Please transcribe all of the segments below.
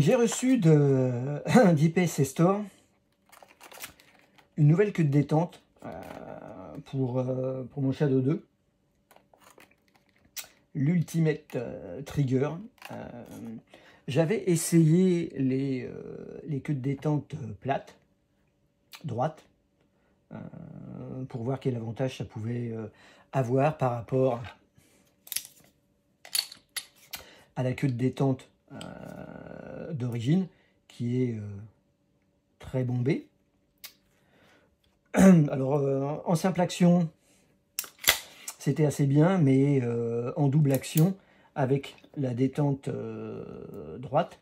J'ai reçu d'IPS Store une nouvelle queue de détente pour mon Shadow 2. L'Ultimate Trigger. J'avais essayé les queues de détente plates, droites, pour voir quel avantage ça pouvait avoir par rapport à la queue de détente d'origine, qui est très bombée. Alors, en simple action, c'était assez bien, mais en double action, avec la détente droite,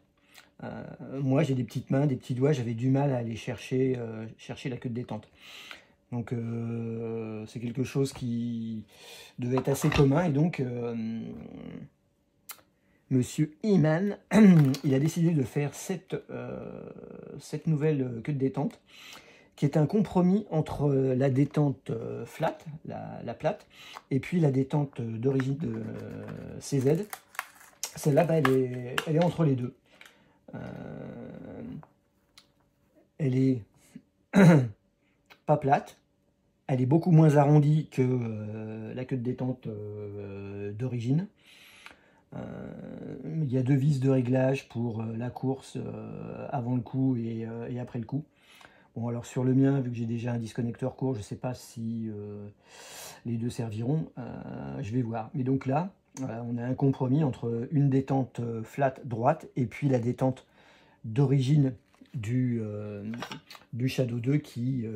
moi j'ai des petites mains, des petits doigts, j'avais du mal à aller chercher la queue de détente. Donc c'est quelque chose qui devait être assez commun, et donc Monsieur Iman, il a décidé de faire cette nouvelle queue de détente, qui est un compromis entre la détente flat, la plate, et puis la détente d'origine de CZ. Celle-là, bah, elle est entre les deux. Elle est pas plate, elle est beaucoup moins arrondie que la queue de détente d'origine. Il y a deux vis de réglage pour la course avant le coup et après le coup. Bon, alors sur le mien, vu que j'ai déjà un disconnecteur court, je ne sais pas si les deux serviront. Je vais voir. Mais donc là, on a un compromis entre une détente flat droite et puis la détente d'origine du Shadow 2 qui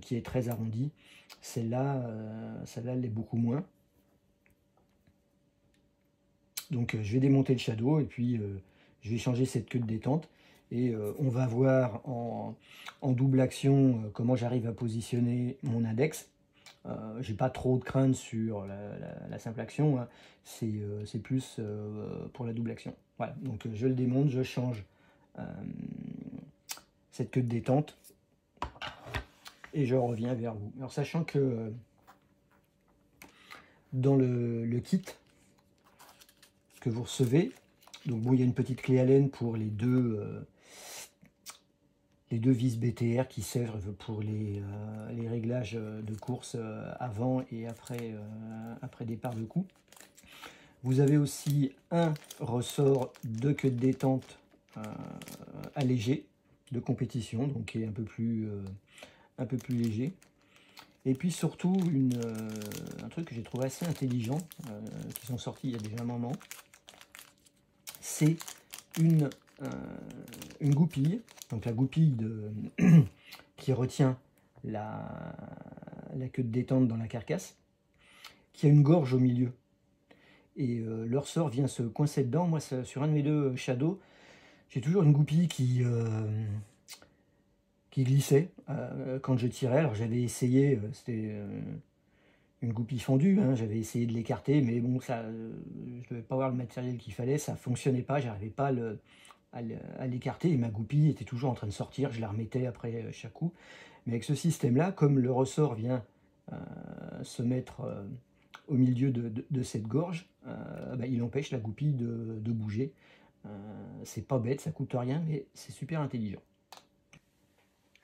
est très arrondie. Celle-là, elle l'est beaucoup moins. Donc je vais démonter le Shadow et puis je vais changer cette queue de détente. Et on va voir en double action comment j'arrive à positionner mon index. J'ai pas trop de crainte sur la simple action, hein. C'est plus pour la double action. Voilà, donc je le démonte, je change cette queue de détente et je reviens vers vous. Alors sachant que dans le kit que vous recevez, donc bon, il y a une petite clé Allen pour les deux vis BTR qui servent pour les réglages de course avant et après départ de coup. Vous avez aussi un ressort de queue de détente allégé de compétition, donc qui est un peu plus léger. Et puis surtout un truc que j'ai trouvé assez intelligent, qui sont sortis il y a déjà un moment, c'est une goupille, donc la goupille qui retient la queue de détente dans la carcasse, qui a une gorge au milieu. Et le ressort vient se coincer dedans. Moi, sur un de mes deux Shadow, j'ai toujours une goupille qui glissait quand je tirais. Alors j'avais essayé, c'était une goupille fendue, hein, j'avais essayé de l'écarter, mais bon, ça, je devais pas avoir le matériel qu'il fallait, ça fonctionnait pas, j'arrivais pas à l'écarter, et ma goupille était toujours en train de sortir, je la remettais après chaque coup. Mais avec ce système-là, comme le ressort vient se mettre au milieu de cette gorge, bah, il empêche la goupille de bouger. C'est pas bête, ça coûte rien, mais c'est super intelligent.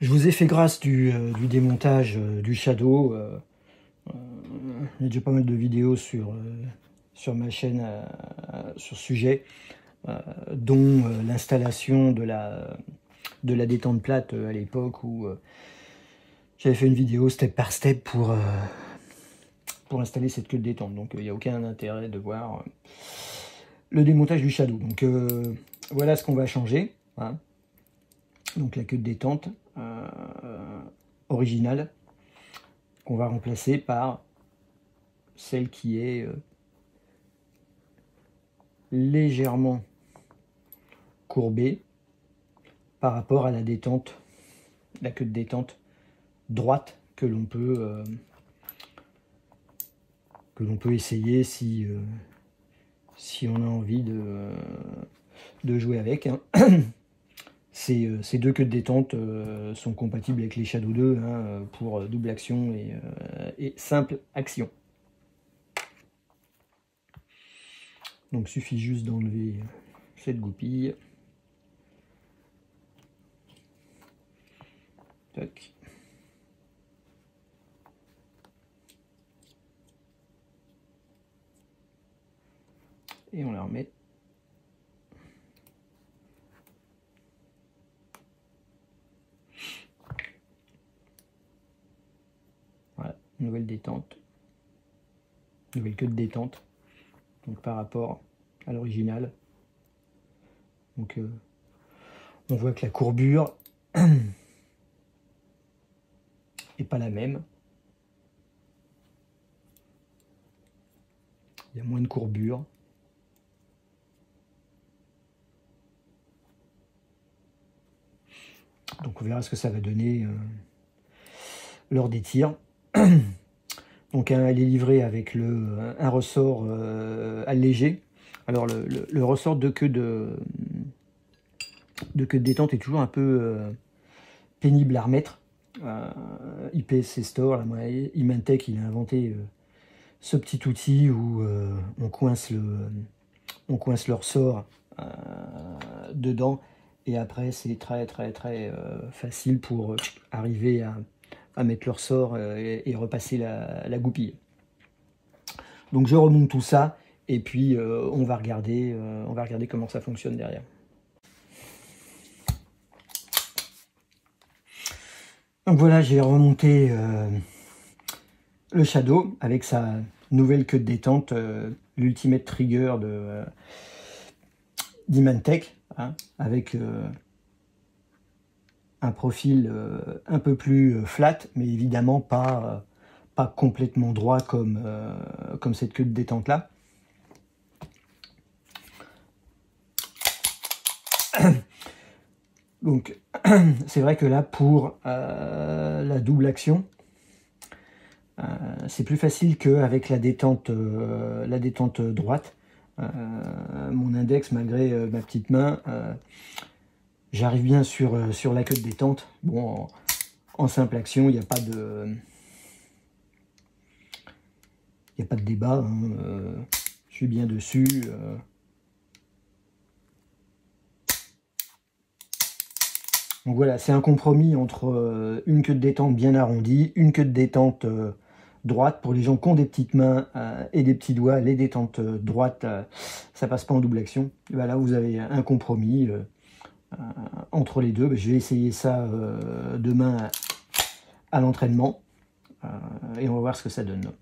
Je vous ai fait grâce du démontage du Shadow. Il y a déjà pas mal de vidéos sur ma chaîne sur ce sujet, dont l'installation de la détente plate à l'époque, où j'avais fait une vidéo step par step pour installer cette queue de détente. Donc il n'y a aucun intérêt de voir le démontage du Shadow. Donc voilà ce qu'on va changer, hein. Donc la queue de détente originale, qu'on va remplacer par celle qui est légèrement courbée par rapport à la détente, la queue de détente droite que l'on peut essayer si on a envie de jouer avec, hein. Ces deux queues de détente sont compatibles avec les Shadow 2, hein, pour double action et simple action. Donc il suffit juste d'enlever cette goupille. Tac. Et on la remet. Voilà, nouvelle détente. Nouvelle queue de détente. Donc par rapport à l'original. Donc on voit que la courbure est pas la même. Il y a moins de courbure. Donc on verra ce que ça va donner lors des tirs. Donc elle est livrée avec un ressort allégé. Alors le ressort de queue de détente est toujours un peu pénible à remettre. IPSC Store, Imantech, il a inventé ce petit outil où on coince le ressort dedans, et après c'est très facile pour arriver à mettre le ressort et repasser la goupille. Donc je remonte tout ça et puis on va regarder comment ça fonctionne derrière. Donc voilà, j'ai remonté le Shadow avec sa nouvelle queue de détente, l'Ultimate Trigger d'Imantech, hein, avec un profil un peu plus flat, mais évidemment pas complètement droit comme cette queue de détente là. Donc c'est vrai que là pour la double action, c'est plus facile qu'avec la détente droite. Mon index, malgré ma petite main, j'arrive bien sur la queue de détente. Bon, en simple action, il n'y a pas de débat, hein. Je suis bien dessus. Donc voilà, c'est un compromis entre une queue de détente bien arrondie, une queue de détente droite. Pour les gens qui ont des petites mains et des petits doigts, les détentes droites, ça passe pas en double action. Et ben là, vous avez un compromis entre les deux. Je vais essayer ça demain à l'entraînement et on va voir ce que ça donne.